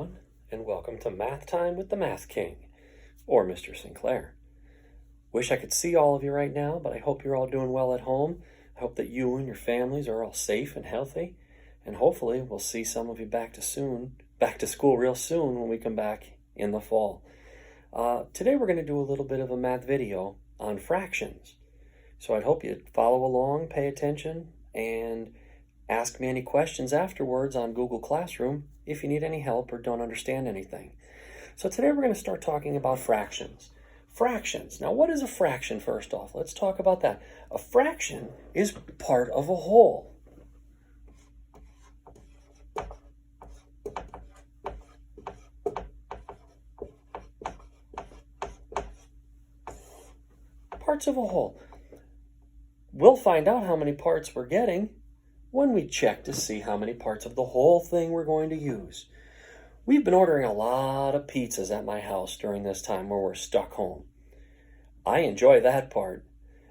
everyone, and welcome to Math Time with the Math King, or Mr. Sinclair. Wish I could see all of you right now, but I hope you're all doing well at home. I hope that you and your families are all safe and healthy, and hopefully we'll see some of you back to school real soon when we come back in the fall. Today we're going to do a little bit of a math video on fractions. So I'd hope you'd follow along, pay attention, and ask me any questions afterwards on Google Classroom if you need any help or don't understand anything. So today we're going to start talking about fractions. Fractions. Now, what is a fraction first off? Let's talk about that. A fraction is part of a whole. Parts of a whole. We'll find out how many parts we're getting when we check to see how many parts of the whole thing we're going to use. We've been ordering a lot of pizzas at my house during this time where we're stuck home. I enjoy that part,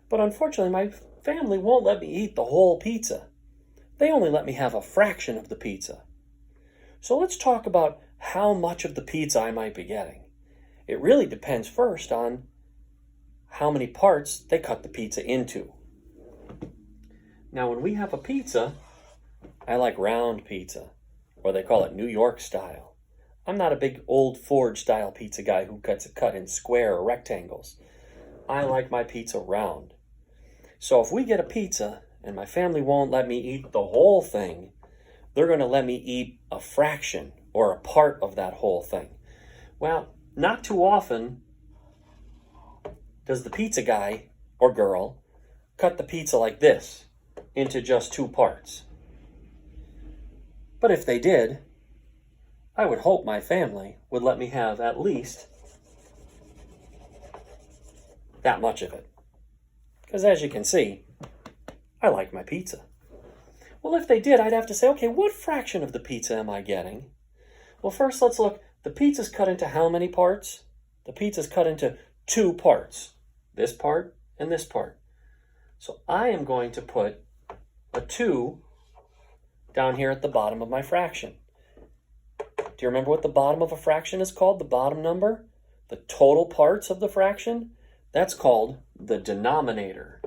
but unfortunately my family won't let me eat the whole pizza. They only let me have a fraction of the pizza. So let's talk about how much of the pizza I might be getting. It really depends first on how many parts they cut the pizza into. Now, when we have a pizza, I like round pizza, or they call it New York style. I'm not a big old Ford style pizza guy who cuts it cut in square or rectangles. I like my pizza round. So if we get a pizza and my family won't let me eat the whole thing, they're going to let me eat a fraction or a part of that whole thing. Well, not too often does the pizza guy or girl cut the pizza like this into just two parts. But if they did, I would hope my family would let me have at least that much of it. Because as you can see, I like my pizza. Well, if they did, I'd have to say, okay, what fraction of the pizza am I getting? Well, first let's look. The pizza's cut into how many parts? The pizza's cut into two parts. This part and this part. So I am going to put a 2 down here at the bottom of my fraction. Do you remember what the bottom of a fraction is called? The bottom number? The total parts of the fraction? That's called the denominator.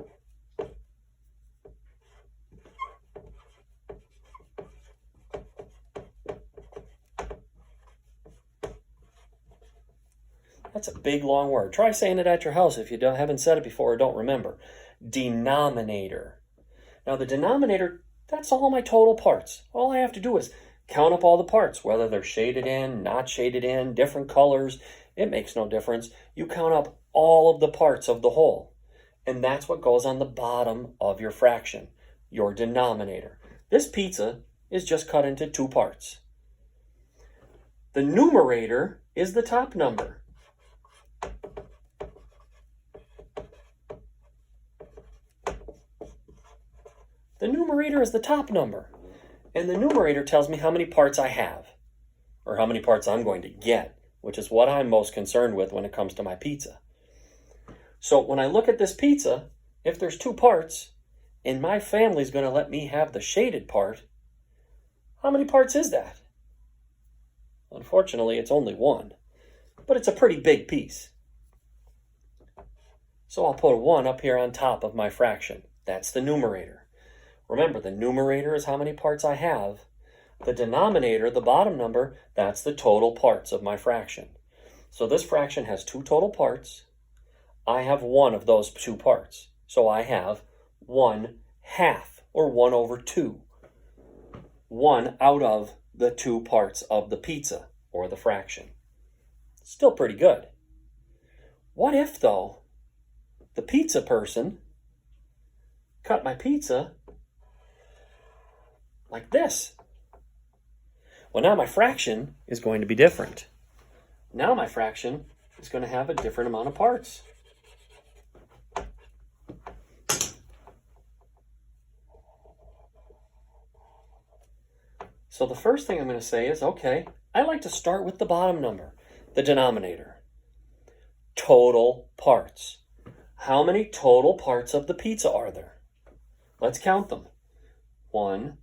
That's a big, long word. Try saying it at your house if you haven't said it before or don't remember. Denominator. Now, the denominator, that's all my total parts. All I have to do is count up all the parts, whether they're shaded in, not shaded in, different colors. It makes no difference. You count up all of the parts of the whole. And that's what goes on the bottom of your fraction, your denominator. This pizza is just cut into two parts. The numerator is the top number. The numerator is the top number, and the numerator tells me how many parts I have, or how many parts I'm going to get, which is what I'm most concerned with when it comes to my pizza. So when I look at this pizza, if there's two parts, and my family's going to let me have the shaded part, how many parts is that? Unfortunately, it's only one, but it's a pretty big piece. So I'll put a 1 up here on top of my fraction. That's the numerator. Remember, the numerator is how many parts I have. The denominator, the bottom number, that's the total parts of my fraction. So this fraction has two total parts. I have one of those two parts. So I have 1/2, or 1/2. 1 out of the two parts of the pizza, or the fraction. Still pretty good. What if, though, the pizza person cut my pizza like this? Well, now my fraction is going to be different. Now my fraction is going to have a different amount of parts. So the first thing I'm going to say is, okay, I like to start with the bottom number, the denominator. Total parts. How many total parts of the pizza are there? Let's count them. 1,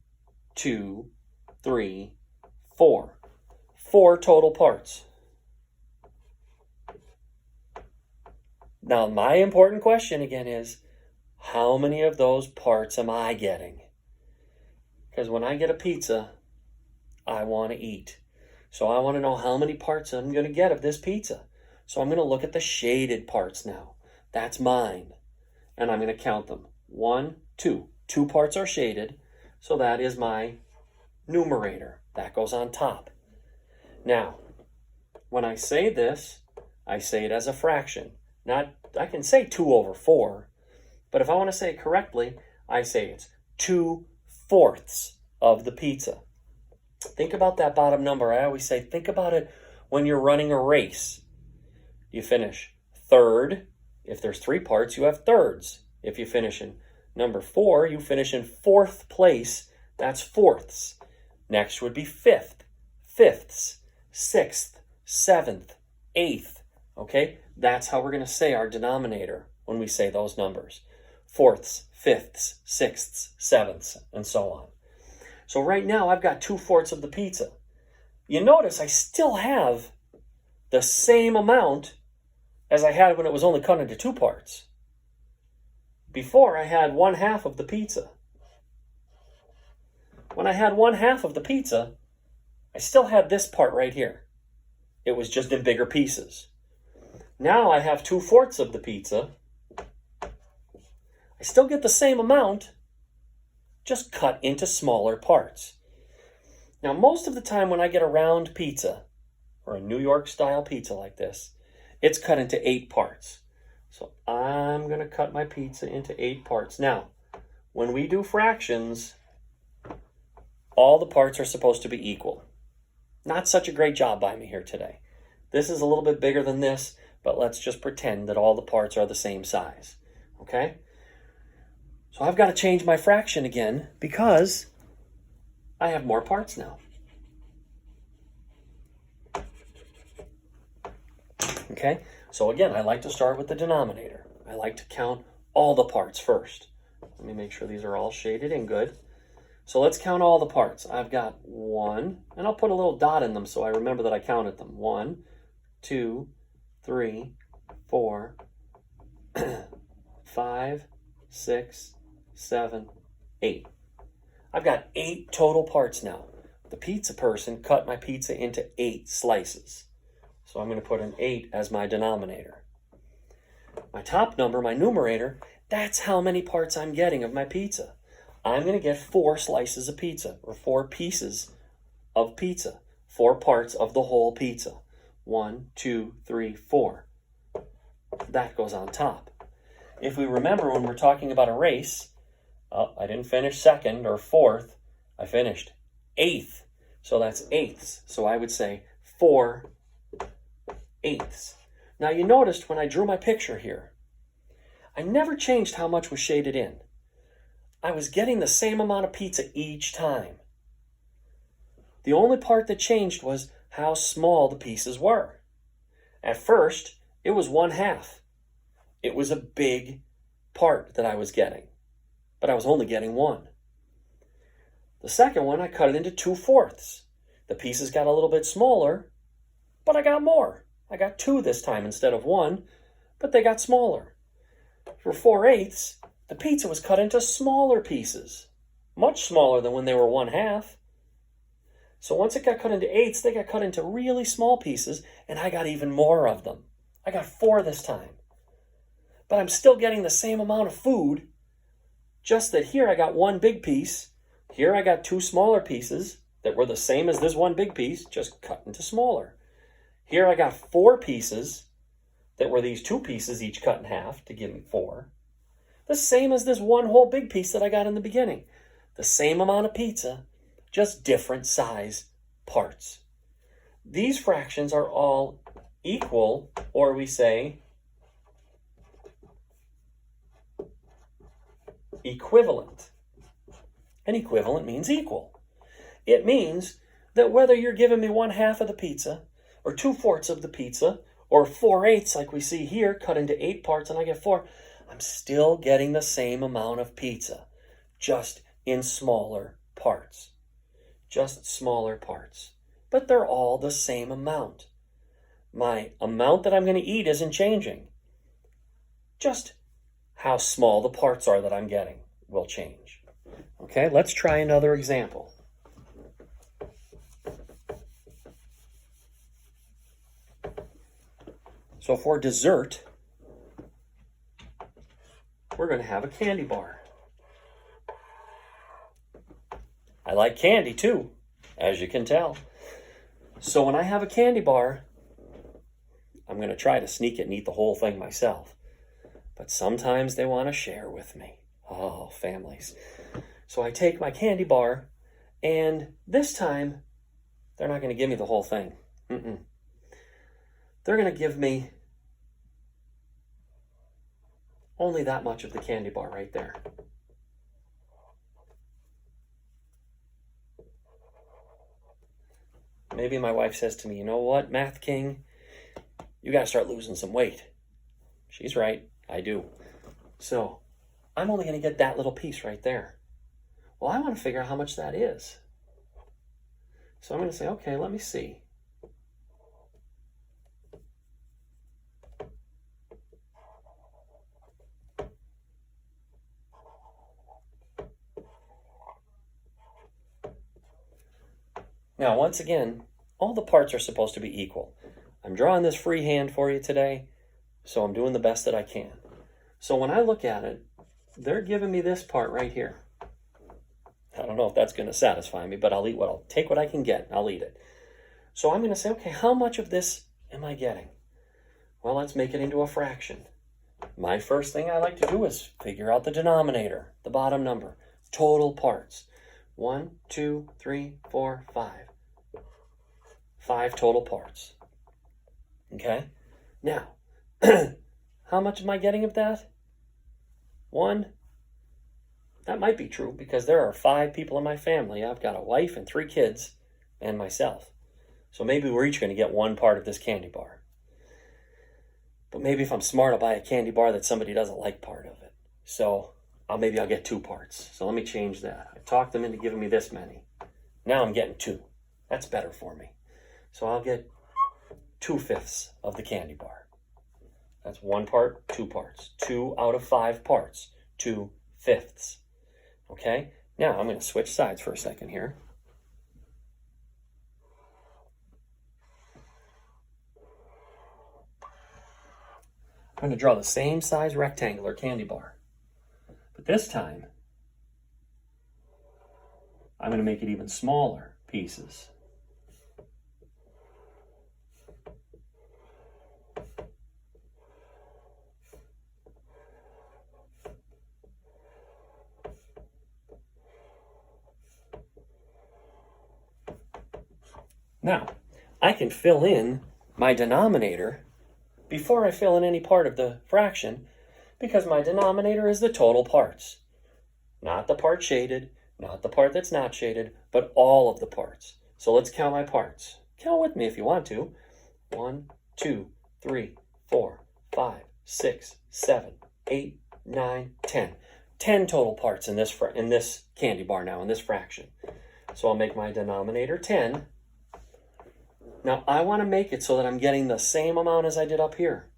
2, 3, 4. 4 total parts. Now, my important question again is, how many of those parts am I getting? Because when I get a pizza, I want to eat. So I want to know how many parts I'm going to get of this pizza. So I'm going to look at the shaded parts now. That's mine. And I'm going to count them. 1, 2. 2 parts are shaded. So that is my numerator. That goes on top. Now, when I say this, I say it as a fraction. I can say 2 over 4. But if I want to say it correctly, I say it's 2/4 of the pizza. Think about that bottom number. I always say, think about it when you're running a race. You finish third. If there's 3 parts, you have thirds. If you finish in number 4, you finish in 4th place. That's fourths. Next would be 5th, 5ths, 6th, 7th, 8th. Okay? That's how we're going to say our denominator when we say those numbers. 4ths, 5ths, 6ths, 7ths, and so on. So right now I've got 2/4 of the pizza. You notice I still have the same amount as I had when it was only cut into 2 parts. Before I had 1/2 of the pizza. When I had 1/2 of the pizza, I still had this part right here. It was just in bigger pieces. Now I have 2/4 of the pizza. I still get the same amount, just cut into smaller parts. Now, most of the time when I get a round pizza, or a New York style pizza like this, it's cut into 8 parts. So I'm going to cut my pizza into 8 parts. Now, when we do fractions, all the parts are supposed to be equal. Not such a great job by me here today. This is a little bit bigger than this, but let's just pretend that all the parts are the same size. Okay? So I've got to change my fraction again because I have more parts now. Okay? So again, I like to start with the denominator. I like to count all the parts first. Let me make sure these are all shaded in good. So let's count all the parts. I've got 1, and I'll put a little dot in them so I remember that I counted them. 1, 2, 3, 4, 5, 6, 7, 8. I've got 8 total parts now. The pizza person cut my pizza into 8 slices. So I'm going to put an 8 as my denominator. My top number, my numerator, that's how many parts I'm getting of my pizza. I'm going to get 4 slices of pizza, or 4 pieces of pizza. 4 parts of the whole pizza. 1, 2, 3, 4. That goes on top. If we remember when we're talking about a race, I didn't finish 2nd or 4th. I finished 8th. So that's 8ths. So I would say 4 8ths. Now you noticed when I drew my picture here, I never changed how much was shaded in. I was getting the same amount of pizza each time. The only part that changed was how small the pieces were. At first, it was 1/2. It was a big part that I was getting, but I was only getting 1. The second one, I cut it into 2/4. The pieces got a little bit smaller, but I got more. I got 2 this time instead of 1, but they got smaller. For 4/8, the pizza was cut into smaller pieces, much smaller than when they were 1/2. So once it got cut into 8ths, they got cut into really small pieces, and I got even more of them. I got 4 this time. But I'm still getting the same amount of food, just that here I got 1 big piece, here I got 2 smaller pieces that were the same as this 1 big piece, just cut into smaller. Here I got 4 pieces that were these 2 pieces each cut in half to give me 4. The same as this 1 whole big piece that I got in the beginning. The same amount of pizza, just different size parts. These fractions are all equal, or we say equivalent. And equivalent means equal. It means that whether you're giving me 1/2 of the pizza, or 2/4 of the pizza, or 4/8 like we see here, cut into 8 parts and I get 4, I'm still getting the same amount of pizza, just in smaller parts. Just smaller parts. but they're all the same amount. My amount that I'm going to eat isn't changing. Just how small the parts are that I'm getting will change. Okay, let's try another example. So for dessert, we're going to have a candy bar. I like candy too, as you can tell. So when I have a candy bar, I'm going to try to sneak it and eat the whole thing myself. But sometimes they want to share with me. Oh, families. So I take my candy bar, and this time, they're not going to give me the whole thing. They're going to give me only that much of the candy bar right there. Maybe my wife says to me, you know what, Math King, you got to start losing some weight. She's right, I do. So I'm only going to get that little piece right there. Well, I want to figure out how much that is. So I'm going to say, okay, let me see. Now, once again, all the parts are supposed to be equal. I'm drawing this freehand for you today, so I'm doing the best that I can. So when I look at it, they're giving me this part right here. I don't know if that's going to satisfy me, but I'll take what I can get. I'll eat it. So I'm going to say, okay, how much of this am I getting? Well, let's make it into a fraction. My first thing I like to do is figure out the denominator, the bottom number, total parts. 1, 2, 3, 4, 5. 5 total parts. Okay? Now, how much am I getting of that? 1. That might be true because there are 5 people in my family. I've got a wife and 3 kids and myself. So maybe we're each going to get 1 part of this candy bar. But maybe if I'm smart, I'll buy a candy bar that somebody doesn't like part of it. So maybe I'll get 2 parts. So let me change that. I talked them into giving me this many. Now I'm getting 2. That's better for me. So I'll get 2/5 of the candy bar. That's 1 part, 2 parts. 2 out of 5 parts. 2/5. Okay? Now I'm going to switch sides for a second here. I'm going to draw the same size rectangular candy bar. But this time, I'm going to make it even smaller pieces. Now, I can fill in my denominator before I fill in any part of the fraction because my denominator is the total parts. Not the part shaded, not the part that's not shaded, but all of the parts. So let's count my parts. Count with me if you want to. 1, 2, 3, 4, 5, 6, 7, 8, 9, 10. 10 total parts in this candy bar now, in this fraction. So I'll make my denominator 10. Now I want to make it so that I'm getting the same amount as I did up here.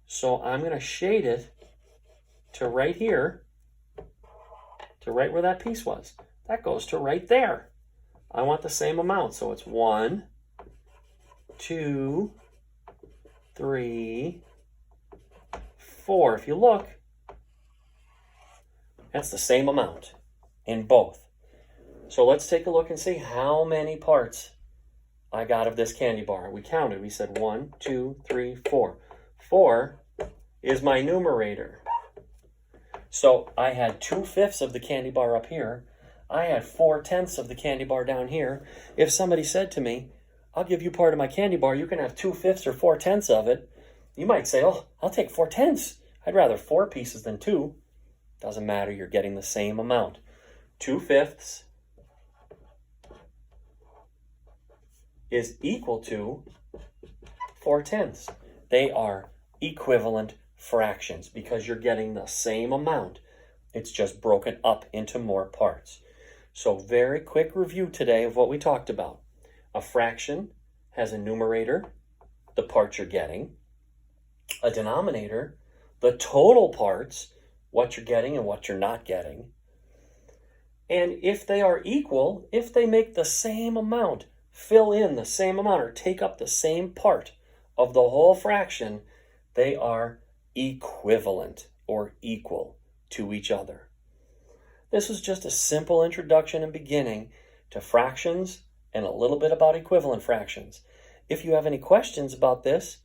So I'm going to shade it to right here, to right where that piece was. That goes to right there. I want the same amount. So it's 1, 2, 3, 4. If you look, that's the same amount in both. So let's take a look and see how many parts I got of this candy bar. We counted. We said 1, 2, 3, 4. 4 is my numerator. So I had 2/5 of the candy bar up here. I had 4/10 of the candy bar down here. If somebody said to me, I'll give you part of my candy bar, you can have 2/5 or 4/10 of it, you might say, oh, I'll take 4/10. I'd rather 4 pieces than 2. Doesn't matter, you're getting the same amount. 2/5 is equal to 4/10. They are equivalent fractions because you're getting the same amount. It's just broken up into more parts. So very quick review today of what we talked about. A fraction has a numerator, the parts you're getting, a denominator, the total parts, what you're getting and what you're not getting. And if they are equal, if they make the same amount, fill in the same amount, or take up the same part of the whole fraction, they are equivalent or equal to each other. This was just a simple introduction and beginning to fractions and a little bit about equivalent fractions. If you have any questions about this,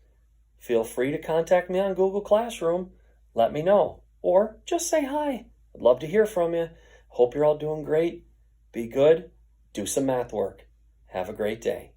feel free to contact me on Google Classroom. Let me know. Or just say hi. I'd love to hear from you. Hope you're all doing great. Be good. Do some math work. Have a great day.